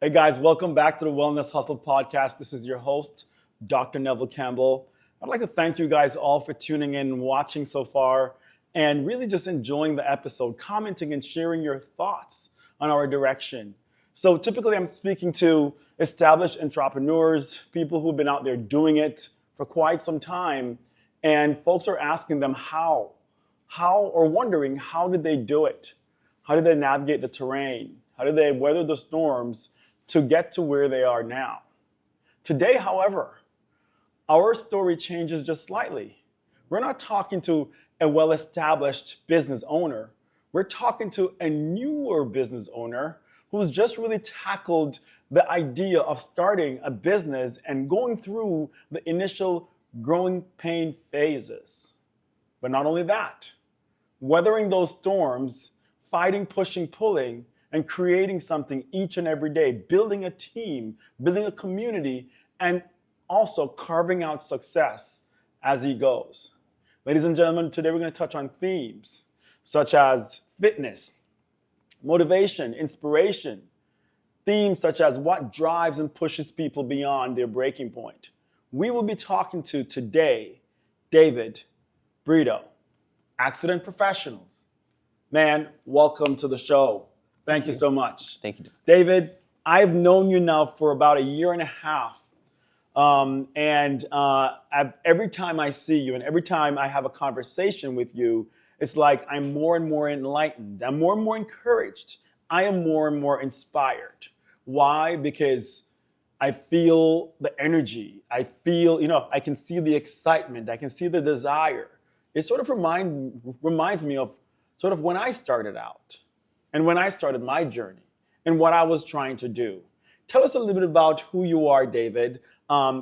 Hey guys, welcome back to the Wellness Hustle podcast. This is your host, Dr. Neville Campbell. I'd like to thank you guys all for tuning in and watching so far and really just enjoying the episode, commenting and sharing your thoughts on our direction. So typically I'm speaking to established entrepreneurs, people who've been out there doing it for quite some time, and folks are asking them or wondering how did they do it? How did they navigate the terrain? How did they weather the storms to get to where they are now? Today, however, our story changes just slightly. We're not talking to a well-established business owner. We're talking to a newer business owner who's just really tackled the idea of starting a business and going through the initial growing pain phases. But not only that, weathering those storms, fighting, pushing, pulling, and creating something each and every day, building a team, building a community, and also carving out success as he goes. Ladies and gentlemen, today we're going to touch on themes such as fitness, motivation, inspiration, themes such as what drives and pushes people beyond their breaking point. We will be talking to today David, Brito, accident professionals. Man, welcome to the show. Thank you so much. Thank you. David, I've known you now for about a year and a half. Every time I see you and every time I have a conversation with you, it's like I'm more and more enlightened. I'm more and more encouraged. I am more and more inspired. Why? Because I feel the energy. I feel, I can see the excitement. I can see the desire. It sort of reminds me of sort of when I started out and when I started my journey and what I was trying to do. Tell us a little bit about who you are, David,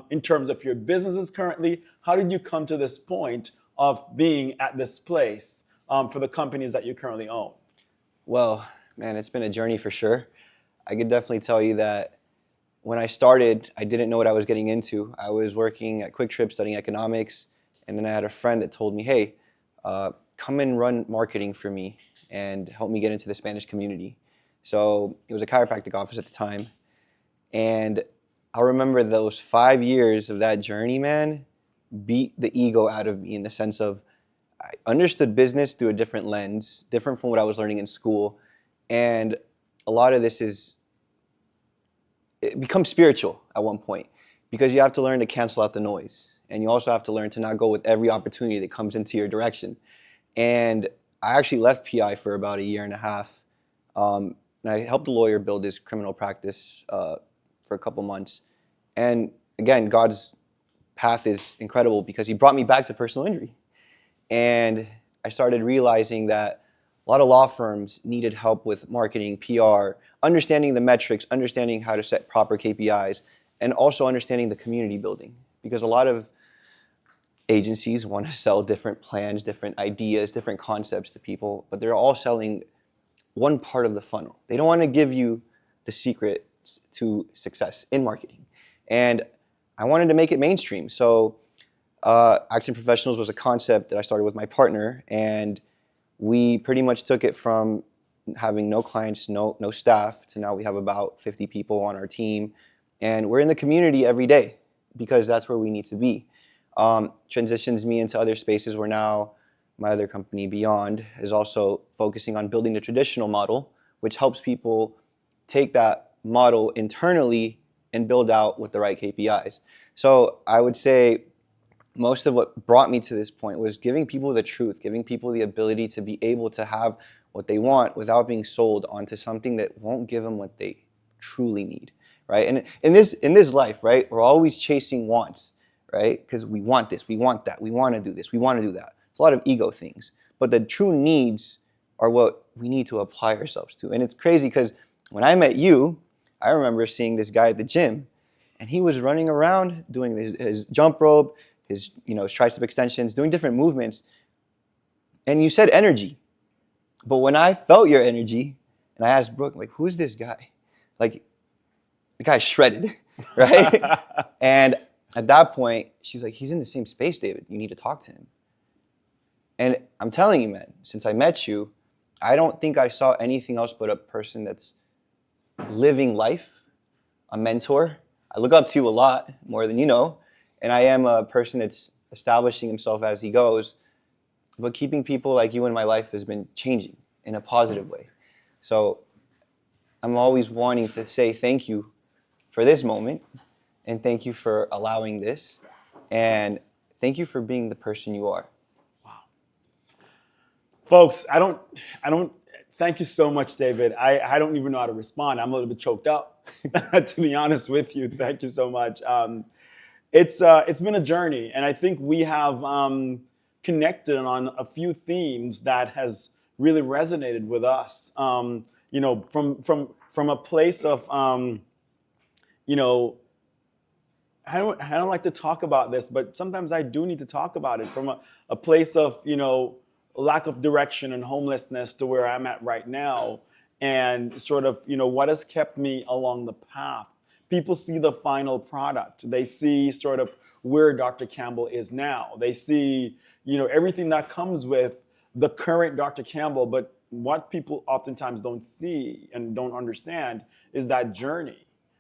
in terms of your businesses currently. How did you come to this point of being at this place for the companies that you currently own? Well, man, it's been a journey for sure. I could definitely tell you that when I started, I didn't know what I was getting into. I was working at Quick Trip studying economics, and then I had a friend that told me, hey, come and run marketing for me and help me get into the Spanish community. So it was a chiropractic office at the time. And I remember those 5 years of that journey, man, beat the ego out of me in the sense of I understood business through a different lens, different from what I was learning in school. And a lot of this it becomes spiritual at one point because you have to learn to cancel out the noise. And you also have to learn to not go with every opportunity that comes into your direction. And I actually left PI for about a year and a half. And I helped a lawyer build his criminal practice for a couple months. And again, God's path is incredible because he brought me back to personal injury. And I started realizing that a lot of law firms needed help with marketing, PR, understanding the metrics, understanding how to set proper KPIs, and also understanding the community building. Because a lot of agencies want to sell different plans, different ideas, different concepts to people, but they're all selling one part of the funnel. They don't want to give you the secret to success in marketing. And I wanted to make it mainstream. So Accident Professionals was a concept that I started with my partner, and we pretty much took it from having no clients, no staff, to now we have about 50 people on our team. And we're in the community every day because that's where we need to be. Transitions me into other spaces where now my other company, Beyond, is also focusing on building the traditional model, which helps people take that model internally and build out with the right KPIs. So I would say most of what brought me to this point was giving people the truth, giving people the ability to be able to have what they want without being sold onto something that won't give them what they truly need, right? And in this life, right, we're always chasing wants, right? Because we want this, we want that, we want to do this, we want to do that. It's a lot of ego things. But the true needs are what we need to apply ourselves to. And it's crazy because when I met you, I remember seeing this guy at the gym, and he was running around doing his jump rope, his tricep extensions, doing different movements. And you said energy. But when I felt your energy, and I asked Brooke, like, who's this guy? Like, the guy's shredded, right? And at that point, she's like, he's in the same space, David. You need to talk to him. And I'm telling you, man, since I met you, I don't think I saw anything else but a person that's living life a mentor. I look up to you a lot, more than you know. And I am a person that's establishing himself as he goes. But keeping people like you in my life has been changing in a positive way. So I'm always wanting to say thank you for this moment. And thank you for allowing this. And thank you for being the person you are. Folks, thank you so much, David. I don't even know how to respond. I'm a little bit choked up, to be honest with you. Thank you so much. It's been a journey, and I think we have connected on a few themes that has really resonated with us. From a place of, I don't like to talk about this, but sometimes I do need to talk about it from a place of, lack of direction and homelessness to where I'm at right now. And sort of, what has kept me along the path. People see the final product. They see sort of where Dr. Campbell is now. They see, everything that comes with the current Dr. Campbell. But what people oftentimes don't see and don't understand is that journey.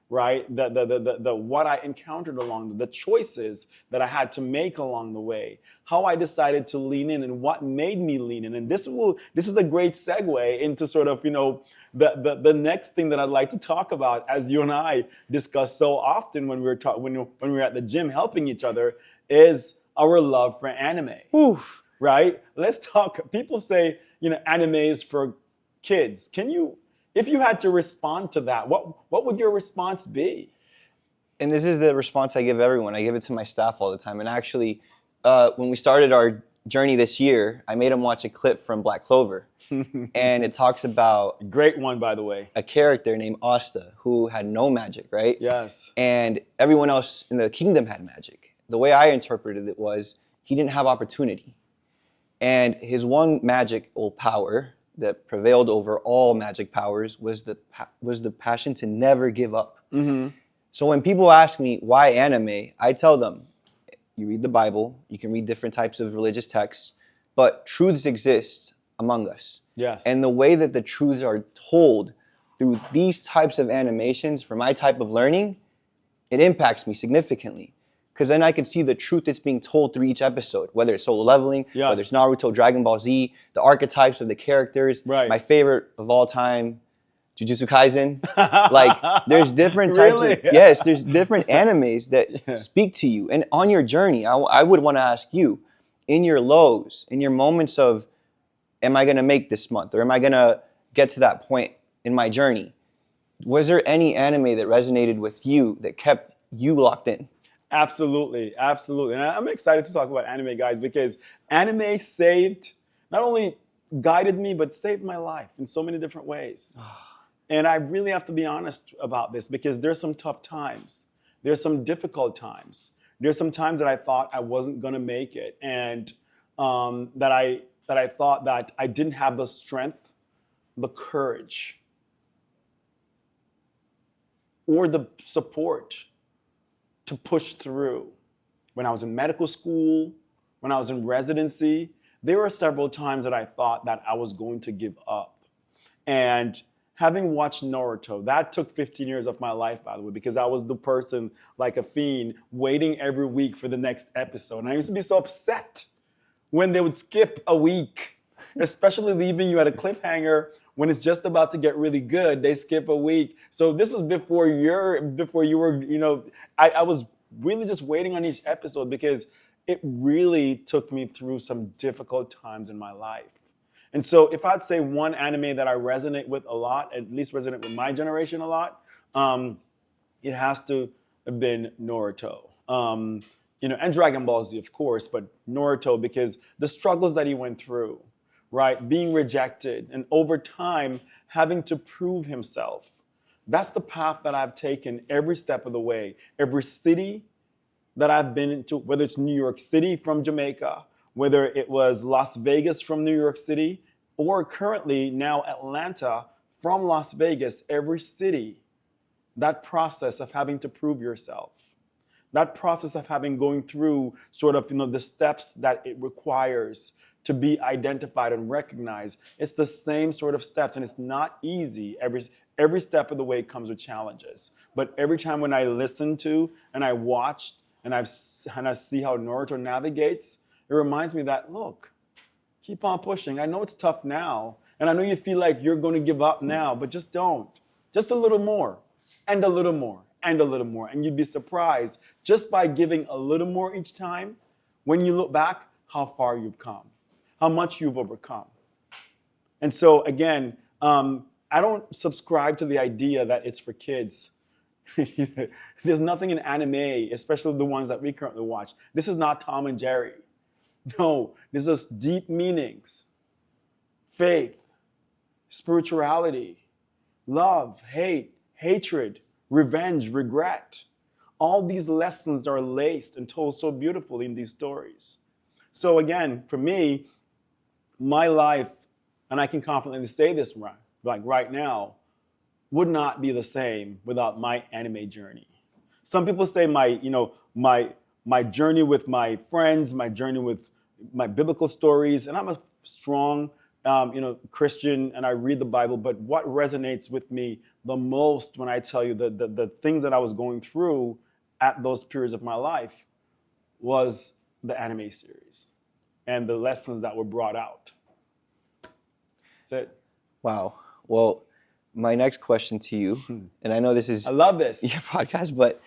Right, the what I encountered along the choices that I had to make along the way, how I decided to lean in, and what made me lean in. And this is a great segue into sort of the next thing that I'd like to talk about, as you and I discuss so often when we're at the gym helping each other, is our love for anime. Oof. Right? Let's talk. People say anime is for kids. If you had to respond to that, what would your response be? And this is the response I give everyone. I give it to my staff all the time. And actually, when we started our journey this year, I made them watch a clip from Black Clover. And it talks about... Great one, by the way. A character named Asta who had no magic, right? Yes. And everyone else in the kingdom had magic. The way I interpreted it was he didn't have opportunity. And his one magical power that prevailed over all magic powers was the passion to never give up. Mm-hmm. So when people ask me why anime, I tell them, you read the Bible, you can read different types of religious texts, but truths exist among us. Yes. And the way that the truths are told through these types of animations for my type of learning, it impacts me significantly. Because then I can see the truth that's being told through each episode, whether it's solo leveling, yes. whether it's Naruto, Dragon Ball Z, the archetypes of the characters. Right. My favorite of all time, Jujutsu Kaisen. Like, there's different types really? of, yes, there's different animes that speak to you. And on your journey, I would want to ask you, in your lows, in your moments of, am I going to make this month? Or am I going to get to that point in my journey? Was there any anime that resonated with you that kept you locked in? Absolutely. And I'm excited to talk about anime, guys, because anime not only guided me, but saved my life in so many different ways. And I really have to be honest about this, because there's some tough times. There's some difficult times. There's some times that I thought I wasn't going to make it, and that I thought that I didn't have the strength, the courage, or the support to push through. When I was in medical school, when I was in residency, there were several times that I thought that I was going to give up. And having watched Naruto, that took 15 years of my life, by the way, because I was the person, like a fiend, waiting every week for the next episode. And I used to be so upset when they would skip a week, especially leaving you at a cliffhanger when it's just about to get really good. They skip a week. So this was before you were, I was really just waiting on each episode, because it really took me through some difficult times in my life. And so if I'd say one anime that I resonate with a lot, at least resonate with my generation a lot, it has to have been Naruto. And Dragon Ball Z, of course, but Naruto, because the struggles that he went through, right? Being rejected, and over time having to prove himself. That's the path that I've taken every step of the way. Every city that I've been into, whether it's New York City from Jamaica, whether it was Las Vegas from New York City, or currently now Atlanta from Las Vegas, every city, that process of having to prove yourself, that process of going through sort of, the steps that it requires to be identified and recognized. It's the same sort of steps, and it's not easy. Every step of the way comes with challenges. But every time when I listen to and I watch and I see how Naruto navigates, it reminds me that, look, keep on pushing. I know it's tough now, and I know you feel like you're going to give up now, but just don't. Just a little more, and a little more, and a little more. And you'd be surprised, just by giving a little more each time, when you look back, how far you've come, how much you've overcome. And so, again, I don't subscribe to the idea that it's for kids. There's nothing in anime, especially the ones that we currently watch. This is not Tom and Jerry. No, this is deep meanings, faith, spirituality, love, hate, hatred, revenge, regret. All these lessons are laced and told so beautifully in these stories. So again, for me, my life, and I can confidently say this right now, would not be the same without my anime journey. Some people say my journey with my friends, my journey with my biblical stories, and I'm a strong Christian, and I read the Bible, but what resonates with me the most when I tell you the things that I was going through at those periods of my life was the anime series and the lessons that were brought out. That's it. Wow. Well, my next question to you, and I know this is I love this. your podcast, but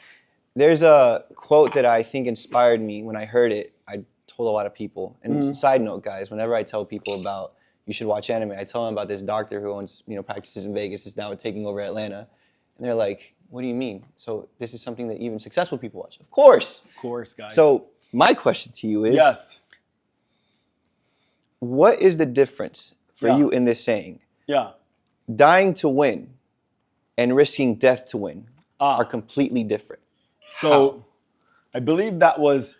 there's a quote that I think inspired me when I heard it. I told a lot of people. And side note, guys, whenever I tell people about you should watch anime, I tell them about this doctor who owns, practices in Vegas, is now taking over Atlanta. And they're like, what do you mean? So this is something that even successful people watch. Of course. Of course, guys. So my question to you is, yes. What is the difference for you in this saying? Yeah. Dying to win and risking death to win are completely different. So How? I believe that was,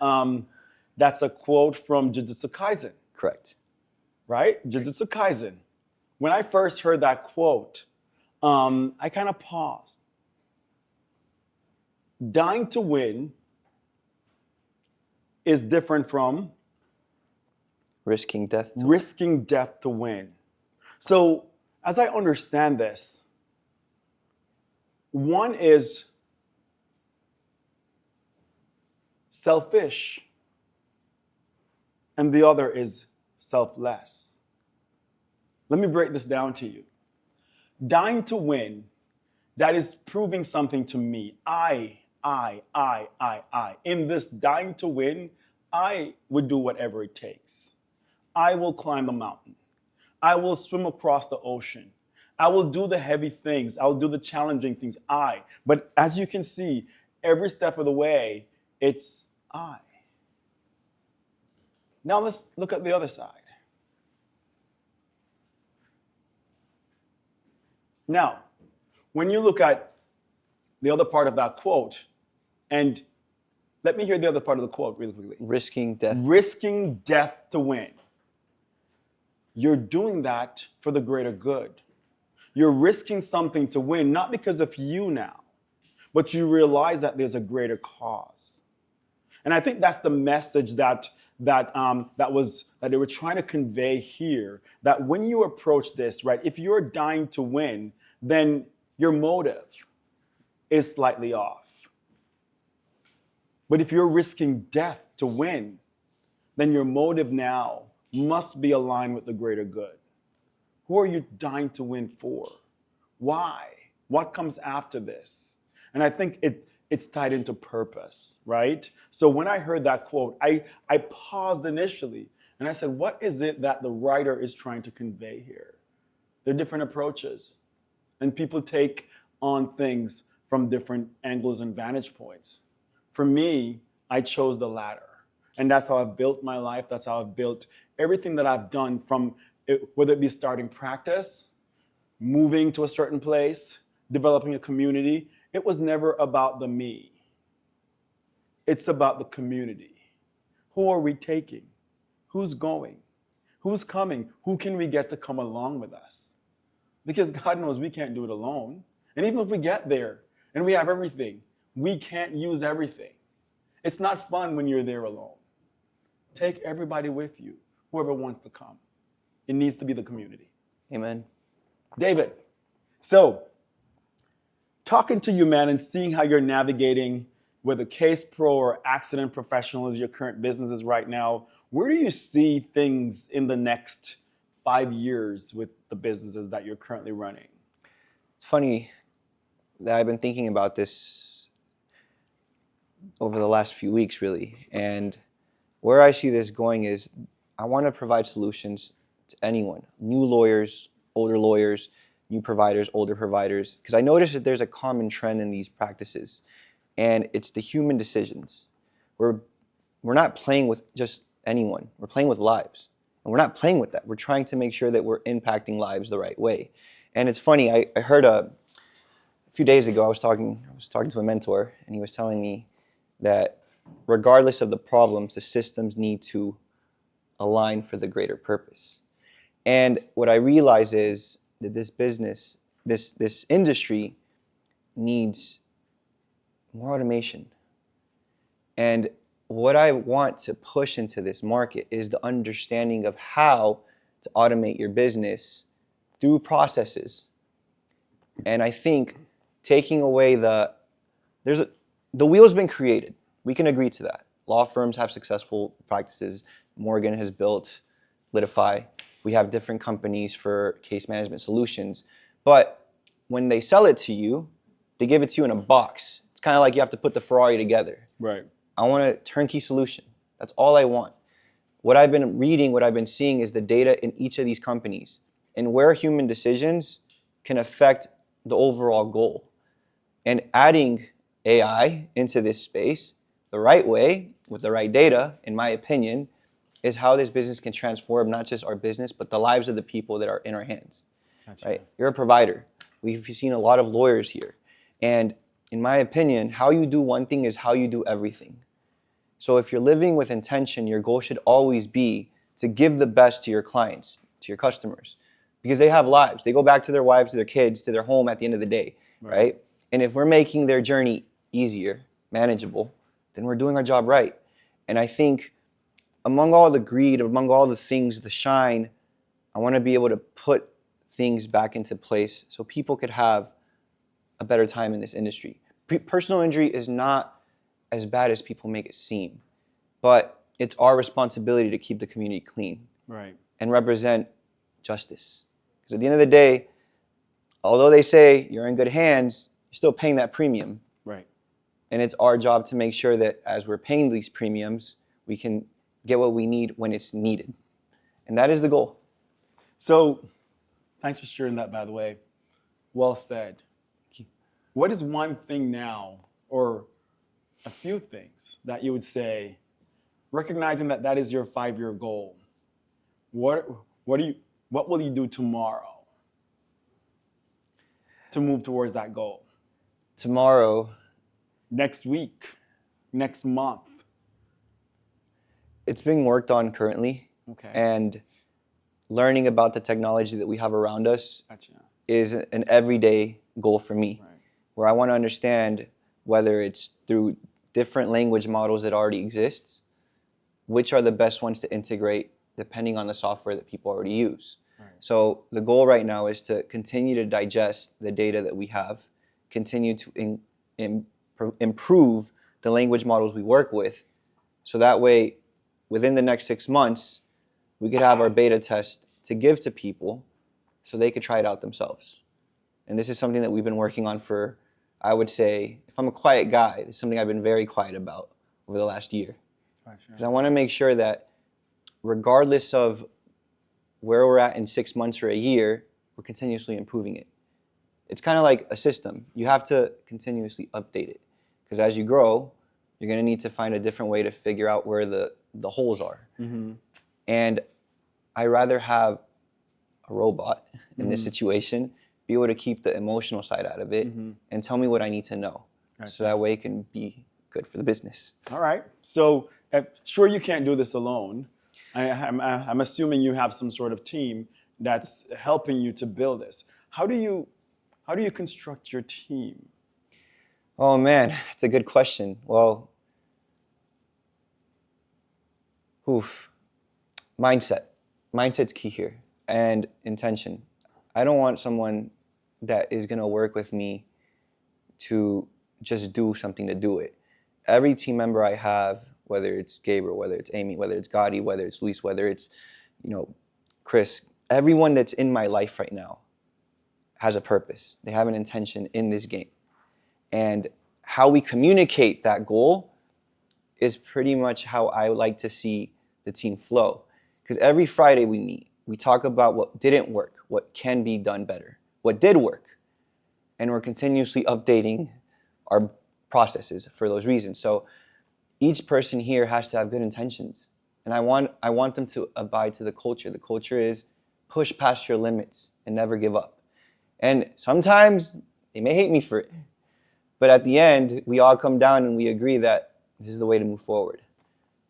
that's a quote from Jujutsu Kaisen. Correct. Right? Jujutsu Kaisen. When I first heard that quote, I kind of paused. Dying to win is different from risking death to win. So, as I understand this, one is selfish, and the other is selfless. Let me break this down to you. Dying to win, that is proving something to me. I. In this dying to win, I would do whatever it takes. I will climb the mountain. I will swim across the ocean. I will do the heavy things. I will do the challenging things. But as you can see, every step of the way, it's I. Now let's look at the other side. Now, when you look at the other part of that quote, and let me hear the other part of the quote really quickly. Risking death. Risking death to win. You're doing that for the greater good. You're risking something to win, not because of you now, but you realize that there's a greater cause. And I think that's the message that they were trying to convey here, that when you approach this, right, if you're dying to win, then your motive is slightly off. But if you're risking death to win, then your motive now must be aligned with the greater good. Who are you dying to win for? Why? What comes after this? And I think it's tied into purpose, right? So when I heard that quote, I paused initially and I said, what is it that the writer is trying to convey here? There are different approaches, and people take on things from different angles and vantage points. For me, I chose the latter. And that's how I've built my life. That's how I've built everything that I've done, from whether it be starting practice, moving to a certain place, developing a community. It was never about the me. It's about the community. Who are we taking? Who's going? Who's coming? Who can we get to come along with us? Because God knows we can't do it alone. And even if we get there and we have everything, we can't use everything. It's not fun when you're there alone. Take everybody with you. whoever wants to come. It needs to be the community. Amen. David, so talking to you, man, and seeing how you're navigating whether Case Pro or Accident Professional is your current businesses right now, where do you see things in the next 5 years with the businesses that you're currently running? It's funny that I've been thinking about this over the last few weeks, really. And where I see this going is I want to provide solutions to anyone, new lawyers, older lawyers, new providers, older providers, because I noticed that there's a common trend in these practices, and it's the human decisions. We're not playing with just anyone. We're playing with lives, and we're not playing with that. We're trying to make sure that we're impacting lives the right way. And it's funny, I heard a few days ago, I was talking to a mentor, and he was telling me that regardless of the problems, the systems need to align for the greater purpose. And what I realize is that this business, this industry needs more automation. And what I want to push into this market is the understanding of how to automate your business through processes. And I think taking away the wheel's been created. We can agree to that. Law firms have successful practices. Morgan has built Litify. We have different companies for case management solutions. But when they sell it to you, they give it to you in a box. It's kind of like you have to put the Ferrari together. Right. I want a turnkey solution. That's all I want. What I've been reading, what I've been seeing is the data in each of these companies and where human decisions can affect the overall goal. And adding AI into this space the right way, with the right data, in my opinion, is how this business can transform not just our business, but the lives of the people that are in our hands. Gotcha. Right? You're a provider. We've seen a lot of lawyers here. And in my opinion, how you do one thing is how you do everything. So if you're living with intention, your goal should always be to give the best to your clients, to your customers, because they have lives. They go back to their wives, to their kids, to their home at the end of the day, right? And if we're making their journey easier, manageable, then we're doing our job right. And I think among all the greed, among all the things, the shine, I want to be able to put things back into place so people could have a better time in this industry. Personal injury is not as bad as people make it seem, but it's our responsibility to keep the community clean, right, and represent justice. Because at the end of the day, although they say you're in good hands, you're still paying that premium. Right. And it's our job to make sure that as we're paying these premiums, we can get what we need when it's needed. And that is the goal. So, thanks for sharing that, by the way. Well said. Thank you. What is one thing now, or a few things, that you would say, recognizing that that is your 5-year goal? What will you do tomorrow to move towards that goal? Tomorrow. Next week, next month. It's being worked on currently. Okay. And learning about the technology that we have around us is an everyday goal for me, right, where I want to understand whether it's through different language models that already exists, which are the best ones to integrate depending on the software that people already use. Right. So the goal right now is to continue to digest the data that we have, continue to improve the language models we work with, so that way within the next 6 months, we could have our beta test to give to people so they could try it out themselves. And this is something that we've been working on for, I would say, if I'm a quiet guy, it's something I've been very quiet about over the last year. Because I want to make sure that regardless of where we're at in 6 months or a year, we're continuously improving it. It's kind of like a system. You have to continuously update it. Because as you grow, you're going to need to find a different way to figure out where the holes are. Mm-hmm. And I rather have a robot in this situation be able to keep the emotional side out of it and tell me what I need to know. Gotcha. So that way it can be good for the business. All right. So sure, you can't do this alone. I'm assuming you have some sort of team that's helping you to build this. How do you construct your team? Oh man, it's a good question. Well, Mindset's key here, and intention. I don't want someone that is going to work with me to just do something to do it. Every team member I have, whether it's Gabriel, whether it's Amy, whether it's Gotti, whether it's Luis, whether it's, Chris, everyone that's in my life right now has a purpose. They have an intention in this game. And how we communicate that goal is pretty much how I would like to see the team flow. Because every Friday we meet, we talk about what didn't work, what can be done better, what did work. And we're continuously updating our processes for those reasons. So each person here has to have good intentions. And I want them to abide to the culture. The culture is push past your limits and never give up. And sometimes they may hate me for it. But at the end, we all come down and we agree that this is the way to move forward.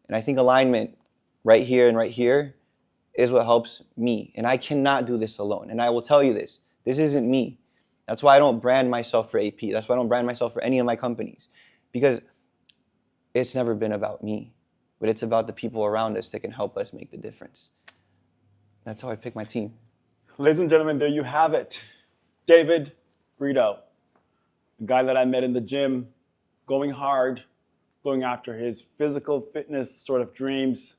And I think alignment right here and right here is what helps me. And I cannot do this alone. And I will tell you this isn't me. That's why I don't brand myself for AP. That's why I don't brand myself for any of my companies. Because it's never been about me. But it's about the people around us that can help us make the difference. That's how I pick my team. Ladies and gentlemen, there you have it. David Brito, the guy that I met in the gym, going hard, going after his physical fitness sort of dreams,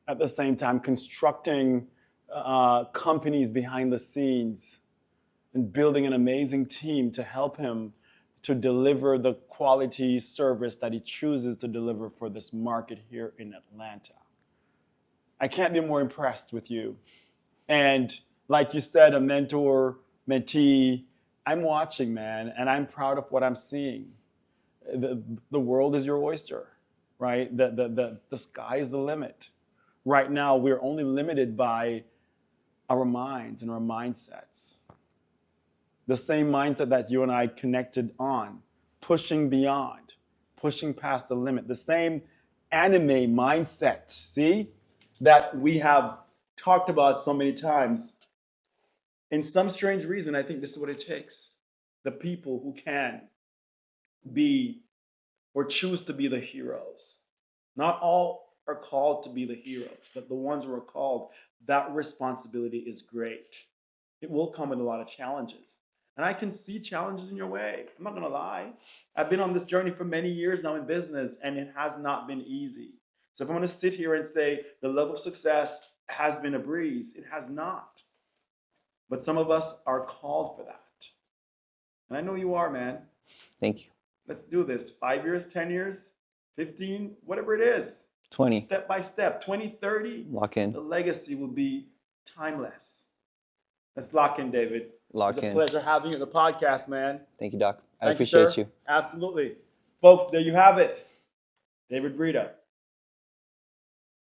at the same time constructing companies behind the scenes and building an amazing team to help him to deliver the quality service that he chooses to deliver for this market here in Atlanta. I can't be more impressed with you. And like you said, a mentor, mentee, I'm watching, man, and I'm proud of what I'm seeing. The world is your oyster, right? The sky is the limit. Right now, we're only limited by our minds and our mindsets. The same mindset that you and I connected on, pushing beyond, pushing past the limit. The same anime mindset, see, that we have talked about so many times. In some strange reason, I think this is what it takes. The people who can be or choose to be the heroes. Not all are called to be the heroes, but the ones who are called, that responsibility is great. It will come with a lot of challenges. And I can see challenges in your way. I'm not gonna lie. I've been on this journey for many years now in business, and it has not been easy. So if I'm gonna sit here and say the level of success has been a breeze, it has not. But some of us are called for that. And I know you are, man. Thank you. Let's do this. 5 years, 10 years, 15, whatever it is. 20. Step by step, 20, 30. Lock in. The legacy will be timeless. Let's lock in, David. Lock in. It's a pleasure having you on the podcast, man. Thank you, Doc. I Thank appreciate sir. you. Absolutely. Folks, there you have it. David Brito.